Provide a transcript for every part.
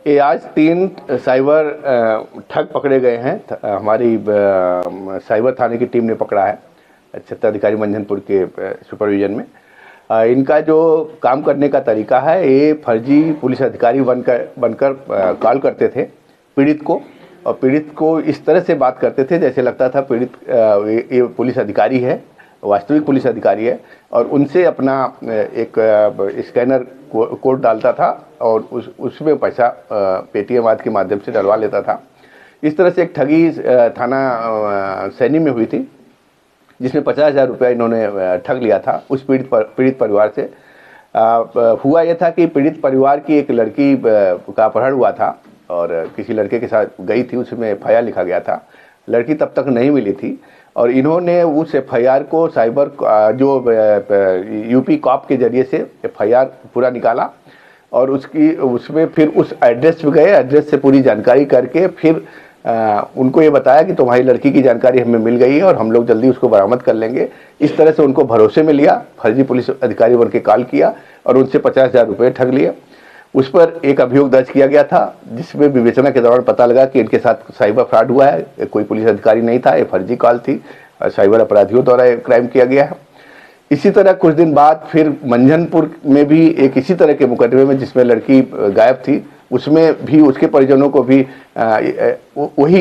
ये आज 3 साइबर ठग पकड़े गए हैं। हमारी साइबर थाने की टीम ने पकड़ा है क्षेत्राधिकारी मंझनपुर के सुपरविजन में। इनका जो काम करने का तरीका है, ये फर्जी पुलिस अधिकारी बनकर कॉल करते थे पीड़ित को, और पीड़ित को इस तरह से बात करते थे जैसे लगता था पीड़ित ये पुलिस अधिकारी है, वास्तविक पुलिस अधिकारी है, और उनसे अपना एक स्कैनर कोड डालता था और उसमें पैसा पेटीएम आदि के माध्यम से डलवा लेता था। इस तरह से एक ठगी थाना सैनी में हुई थी, जिसमें 50,000 रुपया इन्होंने ठग लिया था उस पीड़ित परिवार से। हुआ यह था कि पीड़ित परिवार की एक लड़की का अपहरण हुआ था और किसी लड़के के साथ गई थी, उसमें एफआईआर लिखा गया था। लड़की तब तक नहीं मिली थी और इन्होंने उस एफआईआर को साइबर जो यूपी कॉप के जरिए से एफआईआर पूरा निकाला और उसमें फिर उस एड्रेस पे गए। एड्रेस से पूरी जानकारी करके फिर उनको ये बताया कि तुम्हारी लड़की की जानकारी हमें मिल गई है और हम लोग जल्दी उसको बरामद कर लेंगे। इस तरह से उनको भरोसे में लिया, फर्जी पुलिस अधिकारी बन के कॉल किया और उनसे 50,000 रुपये ठग लिए। उस पर एक अभियोग दर्ज किया गया था, जिसमें विवेचना के दौरान पता लगा कि इनके साथ साइबर फ्रॉड हुआ है। कोई पुलिस अधिकारी नहीं था, ये फर्जी कॉल थी और साइबर अपराधियों द्वारा क्राइम किया गया है। इसी तरह कुछ दिन बाद फिर मंझनपुर में भी एक इसी तरह के मुकदमे में जिसमें लड़की गायब थी, उसमें भी उसके परिजनों को भी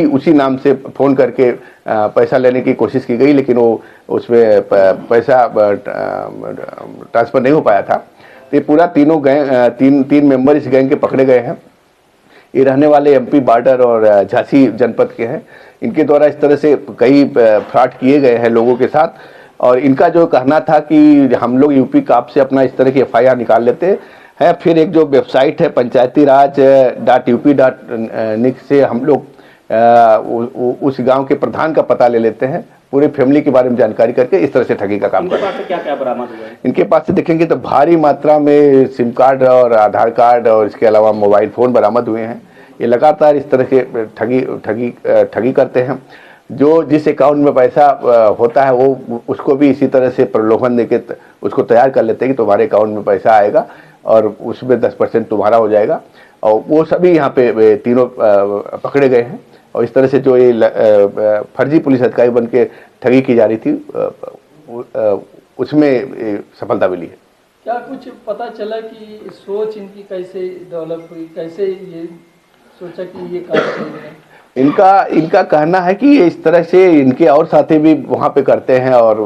उसी नाम से फ़ोन करके पैसा लेने की कोशिश की गई, लेकिन वो उसमें पैसा ट्रांसफ़र नहीं हो पाया था। तो ये पूरा तीन मेंबर इस गैंग के पकड़े गए हैं। ये रहने वाले एमपी बॉर्डर और झांसी जनपद के हैं। इनके द्वारा इस तरह से कई फ्रॉड किए गए हैं लोगों के साथ, और इनका जो कहना था कि हम लोग यूपी कॉप से अपना इस तरह की एफआईआर निकाल लेते हैं, फिर एक जो वेबसाइट है पंचायतीराज.up.nic से हम लोग उस गांव के प्रधान का पता ले लेते हैं, पूरे फैमिली के बारे में जानकारी करके इस तरह से ठगी का काम करते हैं। इनके पास से क्या बरामद हुआ है? इनके पास से देखेंगे तो भारी मात्रा में सिम कार्ड और आधार कार्ड और इसके अलावा मोबाइल फ़ोन बरामद हुए हैं। ये लगातार इस तरह के ठगी करते हैं। जो जिस अकाउंट में पैसा होता है वो उसको भी इसी तरह से प्रलोभन देके उसको तैयार कर लेते हैं कि तुम्हारे अकाउंट में पैसा आएगा और उसमें 10% तुम्हारा हो जाएगा, और वो सभी यहाँ पे तीनों पकड़े गए हैं। और इस तरह से जो ये फर्जी पुलिस अधिकारी बन के ठगी की जा रही थी, उसमें सफलता मिली है। क्या कुछ पता चला कि सोच इनकी कैसे डेवलप हुई, कैसे ये सोचा कि ये काम करेंगे? इनका कहना है कि इस तरह से इनके और साथी भी वहाँ पे करते हैं और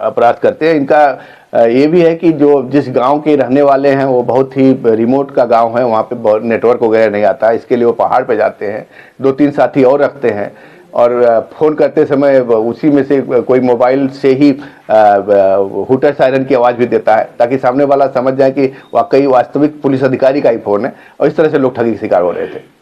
अपराध करते हैं। इनका ये भी है कि जो जिस गांव के रहने वाले हैं वो बहुत ही रिमोट का गांव है, वहाँ पे नेटवर्क वगैरह नहीं आता, इसके लिए वो पहाड़ पे जाते हैं। 2-3 साथी और रखते हैं और फ़ोन करते समय उसी में से कोई मोबाइल से ही हुटर सायरन की आवाज़ भी देता है, ताकि सामने वाला समझ जाए कि वाकई वास्तविक पुलिस अधिकारी का ही फ़ोन है, और इस तरह से लोग ठगी के शिकार हो रहे थे।